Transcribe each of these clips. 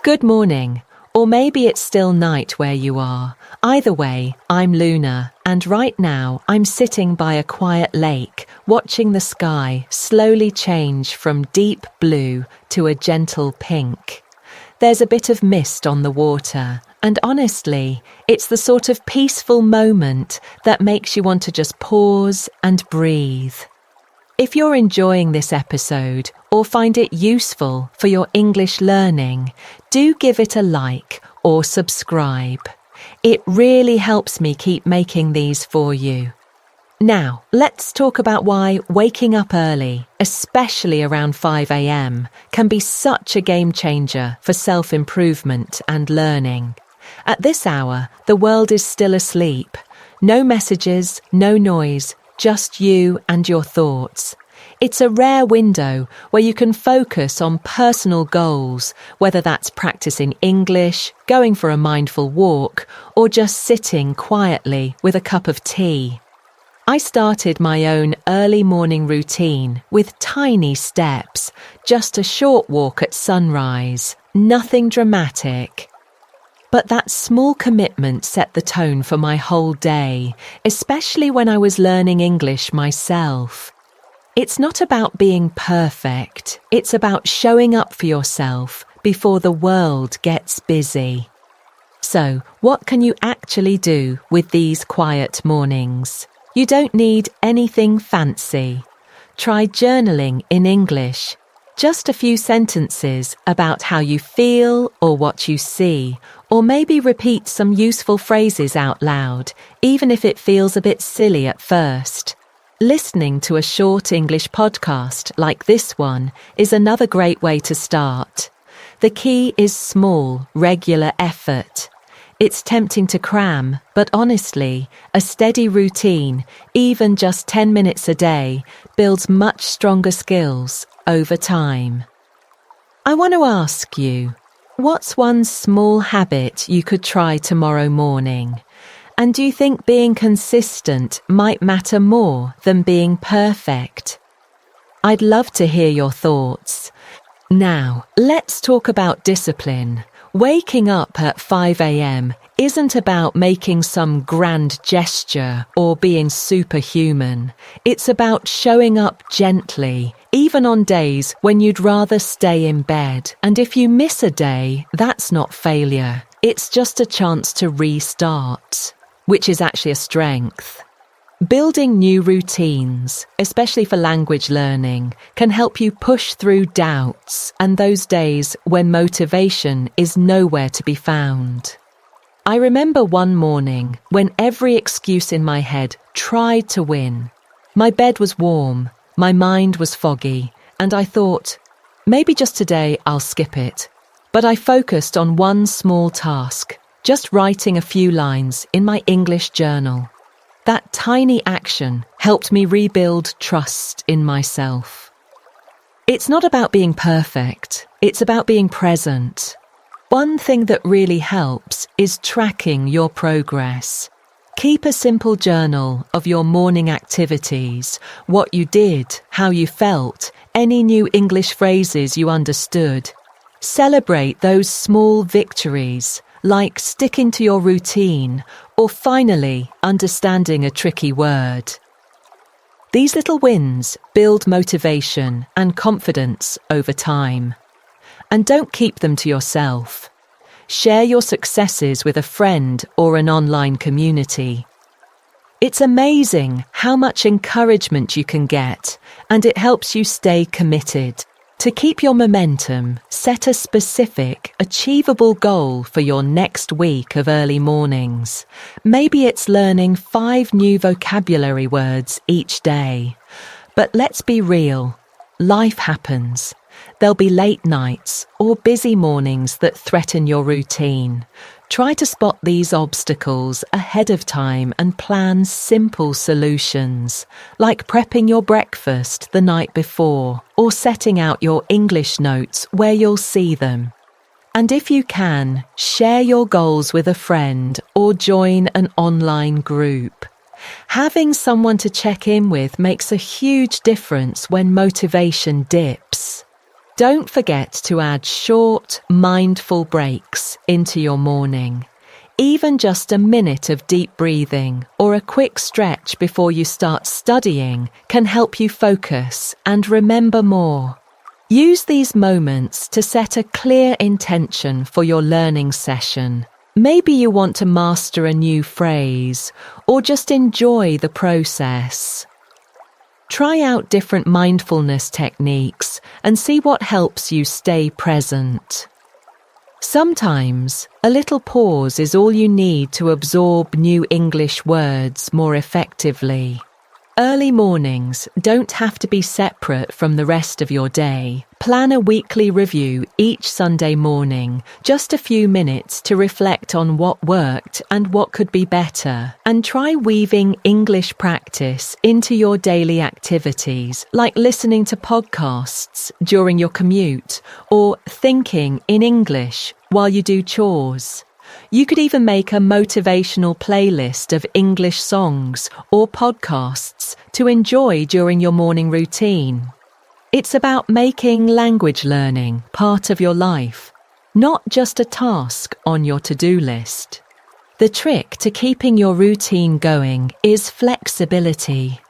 Good morning, or maybe it's still night where you are. Either way, I'm Luna, and right now I'm sitting by a quiet lake, watching the sky slowly change from deep blue to a gentle pink. There's a bit of mist on the water, and honestly, it's the sort of peaceful moment that makes you want to just pause and breathe. If you're enjoying this episode or find it useful for your English learning, do give it a like or subscribe. It really helps me keep making these for you. Now, let's talk about why waking up early, especially around 5 a.m, can be such a game changer for self-improvement and learning. At this hour, the world is still asleep. No messages, no noise, just you and your thoughts. It's a rare window where you can focus on personal goals, whether that's practicing English, going for a mindful walk, or just sitting quietly with a cup of tea. I started my own early morning routine with tiny steps, just a short walk at sunrise, nothing dramatic. But that small commitment set the tone for my whole day, especially when I was learning English myself. It's not about being perfect, it's about showing up for yourself before the world gets busy. So, what can you actually do with these quiet mornings? You don't need anything fancy. Try journaling in English. Just a few sentences about how you feel or what you see, or maybe repeat some useful phrases out loud, even if it feels a bit silly at first. Listening to a short English podcast like this one is another great way to start. The key is small, regular effort. It's tempting to cram, but honestly, a steady routine, even just 10 minutes a day, builds much stronger skills over time. I want to ask you, what's one small habit you could try tomorrow morning? And do you think being consistent might matter more than being perfect? I'd love to hear your thoughts. Now, let's talk about discipline. Waking up at 5 a.m. isn't about making some grand gesture or being superhuman. It's about showing up gently, even on days when you'd rather stay in bed. And if you miss a day, that's not failure. It's just a chance to restart, which is actually a strength. Building new routines, especially for language learning, can help you push through doubts and those days when motivation is nowhere to be found. I remember one morning when every excuse in my head tried to win. My bed was warm, my mind was foggy, and I thought, maybe just today I'll skip it. But I focused on one small task, just writing a few lines in my English journal. That tiny action helped me rebuild trust in myself. It's not about being perfect, it's about being present. One thing that really helps is tracking your progress. Keep a simple journal of your morning activities, what you did, how you felt, any new English phrases you understood. Celebrate those small victories, like sticking to your routine or finally understanding a tricky word. These little wins build motivation and confidence over time. And don't keep them to yourself. Share your successes with a friend or an online community. It's amazing how much encouragement you can get, and it helps you stay committed. To keep your momentum, set a specific, achievable goal for your next week of early mornings. Maybe it's learning 5 new vocabulary words each day. But let's be real, life happens. There'll be late nights or busy mornings that threaten your routine. Try to spot these obstacles ahead of time and plan simple solutions, like prepping your breakfast the night before or setting out your English notes where you'll see them. And if you can, share your goals with a friend or join an online group. Having someone to check in with makes a huge difference when motivation dips. Don't forget to add short, mindful breaks into your morning. Even just a minute of deep breathing or a quick stretch before you start studying can help you focus and remember more. Use these moments to set a clear intention for your learning session. Maybe you want to master a new phrase or just enjoy the process. Try out different mindfulness techniques and see what helps you stay present. Sometimes, a little pause is all you need to absorb new English words more effectively. Early mornings don't have to be separate from the rest of your day. Plan a weekly review each Sunday morning, just a few minutes to reflect on what worked and what could be better, and try weaving English practice into your daily activities, like listening to podcasts during your commute or thinking in English while you do chores. You could even make a motivational playlist of English songs or podcasts to enjoy during your morning routine. It's about making language learning part of your life, not just a task on your to-do list. The trick to keeping your routine going is flexibility.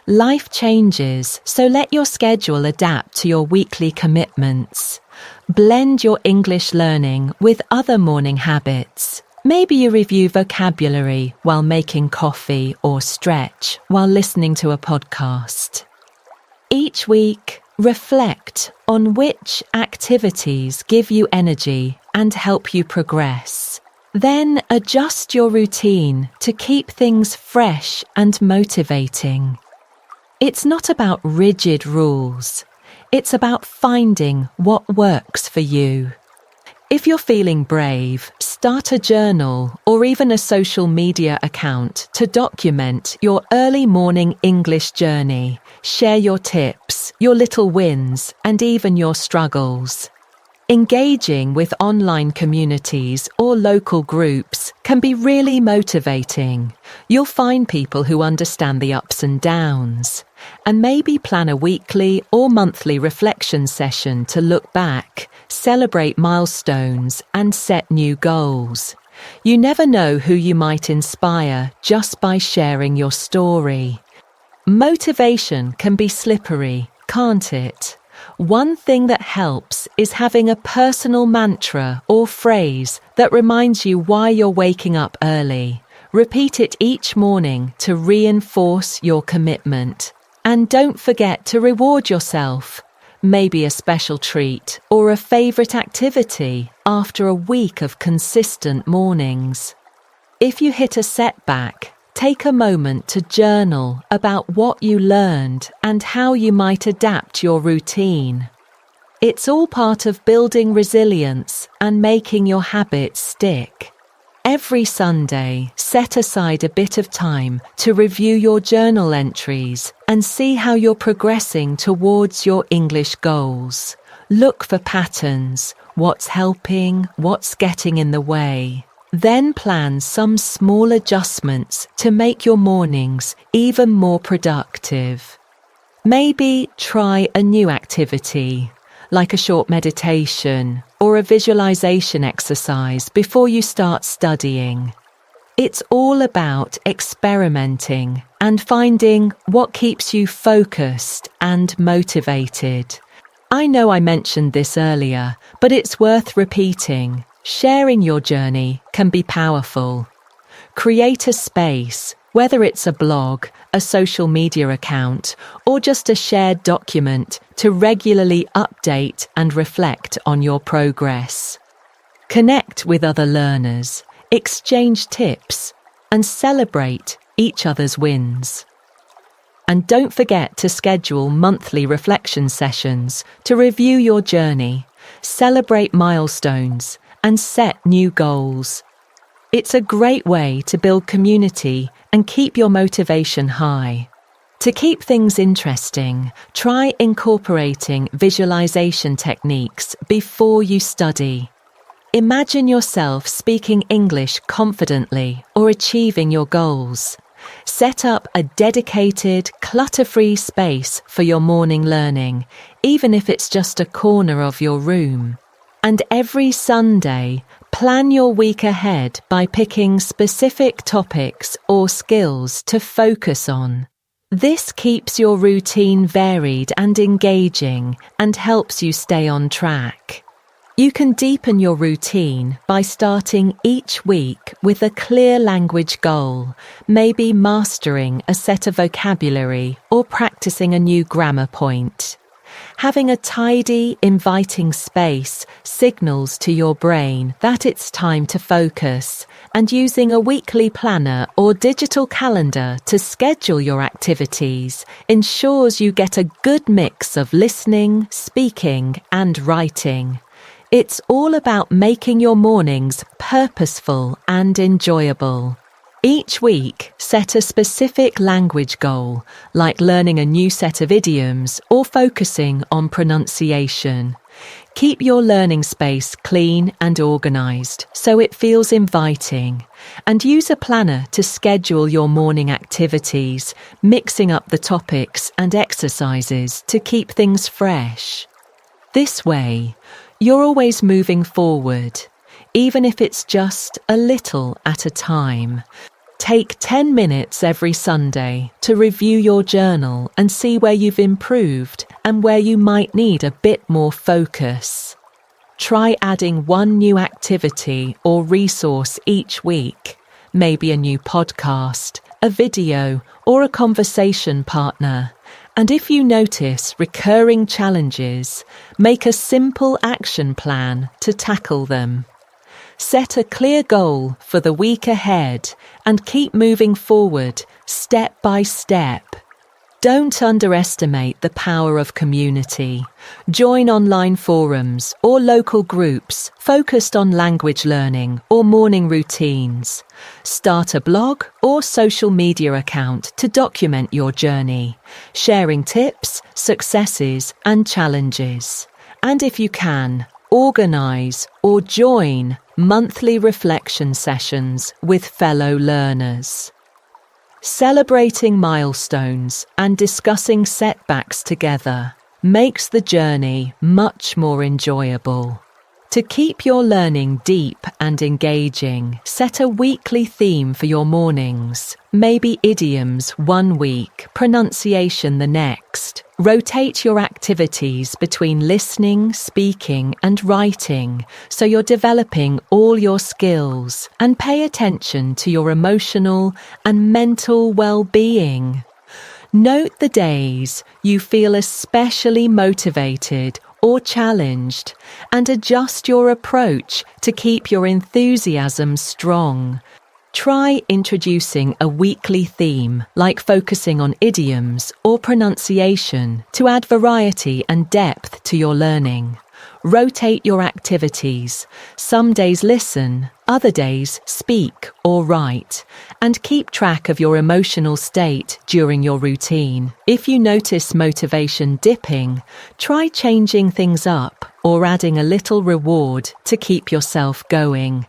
Life changes, so let your schedule adapt to your weekly commitments. Blend your English learning with other morning habits. Maybe you review vocabulary while making coffee or stretch while listening to a podcast. Each week, reflect on which activities give you energy and help you progress. Then adjust your routine to keep things fresh and motivating. It's not about rigid rules. It's about finding what works for you. If you're feeling brave, start a journal or even a social media account to document your early morning English journey. Share your tips, your little wins, and even your struggles. Engaging with online communities or local groups can be really motivating. You'll find people who understand the ups and downs. And maybe plan a weekly or monthly reflection session to look back, celebrate milestones, and set new goals. You never know who you might inspire just by sharing your story. Motivation can be slippery, can't it? One thing that helps is having a personal mantra or phrase that reminds you why you're waking up early. Repeat it each morning to reinforce your commitment. And don't forget to reward yourself. Maybe a special treat or a favourite activity after a week of consistent mornings. If you hit a setback, take a moment to journal about what you learned and how you might adapt your routine. It's all part of building resilience and making your habits stick. Every Sunday, set aside a bit of time to review your journal entries and see how you're progressing towards your English goals. Look for patterns, what's helping, what's getting in the way. Then plan some small adjustments to make your mornings even more productive. Maybe try a new activity, like a short meditation or a visualization exercise before you start studying. It's all about experimenting and finding what keeps you focused and motivated. I know I mentioned this earlier, but it's worth repeating. Sharing your journey can be powerful. Create a space, whether it's a blog, a social media account, or just a shared document to regularly update and reflect on your progress. Connect with other learners, exchange tips, and celebrate each other's wins. And don't forget to schedule monthly reflection sessions to review your journey, celebrate milestones, and set new goals. It's a great way to build community and keep your motivation high. To keep things interesting, try incorporating visualization techniques before you study. Imagine yourself speaking English confidently or achieving your goals. Set up a dedicated, clutter-free space for your morning learning, even if it's just a corner of your room. And every Sunday, plan your week ahead by picking specific topics or skills to focus on. This keeps your routine varied and engaging and helps you stay on track. You can deepen your routine by starting each week with a clear language goal, maybe mastering a set of vocabulary or practicing a new grammar point. Having a tidy, inviting space signals to your brain that it's time to focus, and using a weekly planner or digital calendar to schedule your activities ensures you get a good mix of listening, speaking, and writing. It's all about making your mornings purposeful and enjoyable. Each week, set a specific language goal, like learning a new set of idioms or focusing on pronunciation. Keep your learning space clean and organised so it feels inviting, and use a planner to schedule your morning activities, mixing up the topics and exercises to keep things fresh. This way, you're always moving forward, even if it's just a little at a time. Take 10 minutes every Sunday to review your journal and see where you've improved and where you might need a bit more focus. Try adding one new activity or resource each week, maybe a new podcast, a video, or a conversation partner. And if you notice recurring challenges, make a simple action plan to tackle them. Set a clear goal for the week ahead and keep moving forward step by step. Don't underestimate the power of community. Join online forums or local groups focused on language learning or morning routines. Start a blog or social media account to document your journey, sharing tips, successes, and challenges. And if you can, organise or join monthly reflection sessions with fellow learners. Celebrating milestones and discussing setbacks together makes the journey much more enjoyable. To keep your learning deep and engaging, set a weekly theme for your mornings. Maybe idioms one week, pronunciation the next. Rotate your activities between listening, speaking, and writing so you're developing all your skills, and pay attention to your emotional and mental well-being. Note the days you feel especially motivated or challenged, and adjust your approach to keep your enthusiasm strong. Try introducing a weekly theme, like focusing on idioms or pronunciation, to add variety and depth to your learning. Rotate your activities. Some days listen, other days speak or write, and keep track of your emotional state during your routine. If you notice motivation dipping, try changing things up or adding a little reward to keep yourself going.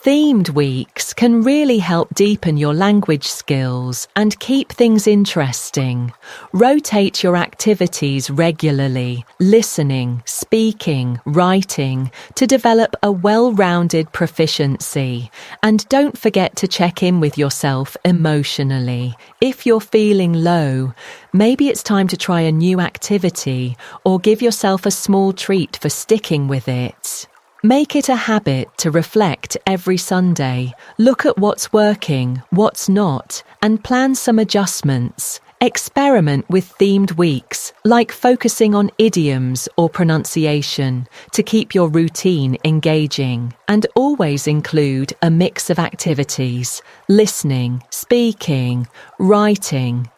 Themed weeks can really help deepen your language skills and keep things interesting. Rotate your activities regularly, listening, speaking, writing, to develop a well-rounded proficiency. And don't forget to check in with yourself emotionally. If you're feeling low, maybe it's time to try a new activity or give yourself a small treat for sticking with it. Make it a habit to reflect every Sunday. Look at what's working, what's not, and plan some adjustments. Experiment with themed weeks, like focusing on idioms or pronunciation, to keep your routine engaging. And always include a mix of activities: listening, speaking, writing,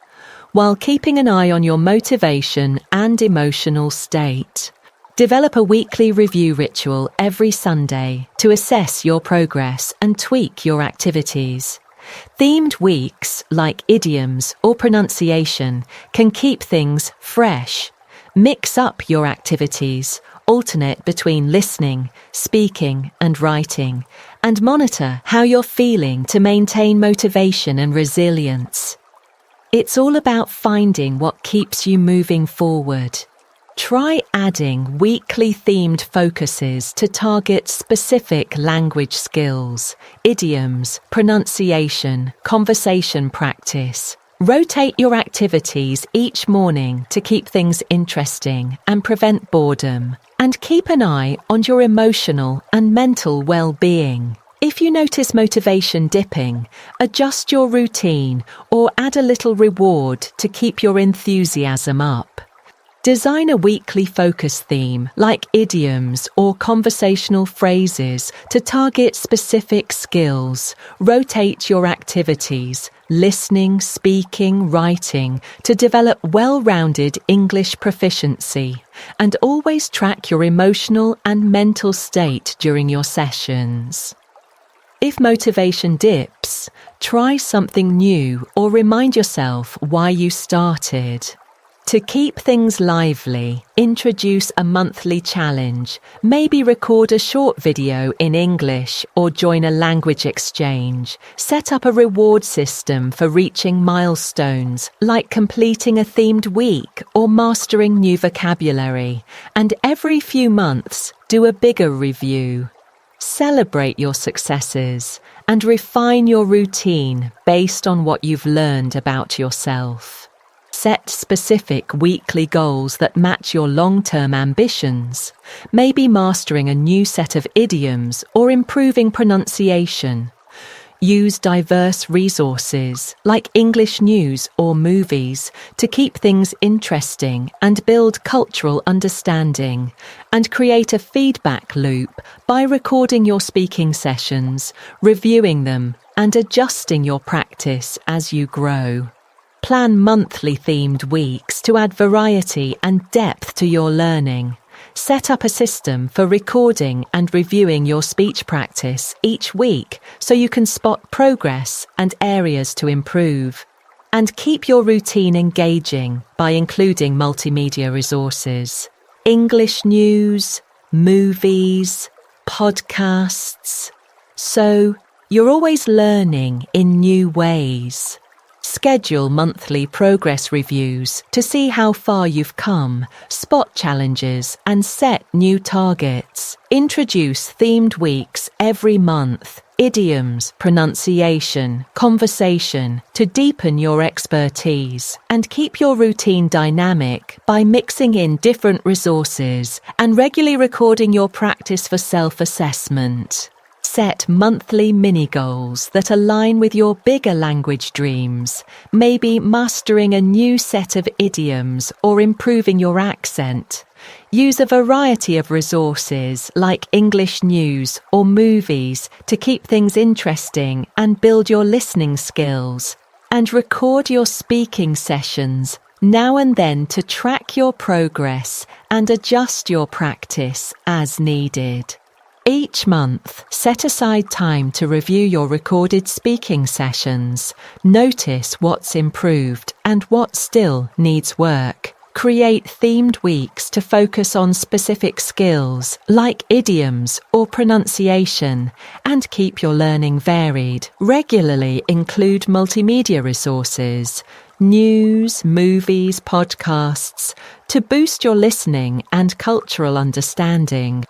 while keeping an eye on your motivation and emotional state. Develop a weekly review ritual every Sunday to assess your progress and tweak your activities. Themed weeks, like idioms or pronunciation, can keep things fresh. Mix up your activities, alternate between listening, speaking, and writing, and monitor how you're feeling to maintain motivation and resilience. It's all about finding what keeps you moving forward. Try adding weekly themed focuses to target specific language skills, idioms, pronunciation, conversation practice. Rotate your activities each morning to keep things interesting and prevent boredom, and keep an eye on your emotional and mental well-being. If you notice motivation dipping, adjust your routine or add a little reward to keep your enthusiasm up. Design a weekly focus theme like idioms or conversational phrases to target specific skills. Rotate your activities, listening, speaking, writing, to develop well-rounded English proficiency. And always track your emotional and mental state during your sessions. If motivation dips, try something new or remind yourself why you started. To keep things lively, introduce a monthly challenge. Maybe record a short video in English or join a language exchange. Set up a reward system for reaching milestones, like completing a themed week or mastering new vocabulary. And every few months, do a bigger review. Celebrate your successes and refine your routine based on what you've learned about yourself. Set specific weekly goals that match your long-term ambitions, maybe mastering a new set of idioms or improving pronunciation. Use diverse resources like English news or movies to keep things interesting and build cultural understanding, and create a feedback loop by recording your speaking sessions, reviewing them, and adjusting your practice as you grow. Plan monthly themed weeks to add variety and depth to your learning. Set up a system for recording and reviewing your speech practice each week so you can spot progress and areas to improve. And keep your routine engaging by including multimedia resources. English news, movies, podcasts. So you're always learning in new ways. Schedule monthly progress reviews to see how far you've come, spot challenges, and set new targets. Introduce themed weeks every month, idioms, pronunciation, conversation, to deepen your expertise. And keep your routine dynamic by mixing in different resources and regularly recording your practice for self-assessment. Set monthly mini-goals that align with your bigger language dreams, maybe mastering a new set of idioms or improving your accent. Use a variety of resources like English news or movies to keep things interesting and build your listening skills. And record your speaking sessions now and then to track your progress and adjust your practice as needed. Each month, set aside time to review your recorded speaking sessions. Notice what's improved and what still needs work. Create themed weeks to focus on specific skills like idioms or pronunciation, and keep your learning varied. Regularly include multimedia resources, news, movies, podcasts, to boost your listening and cultural understanding.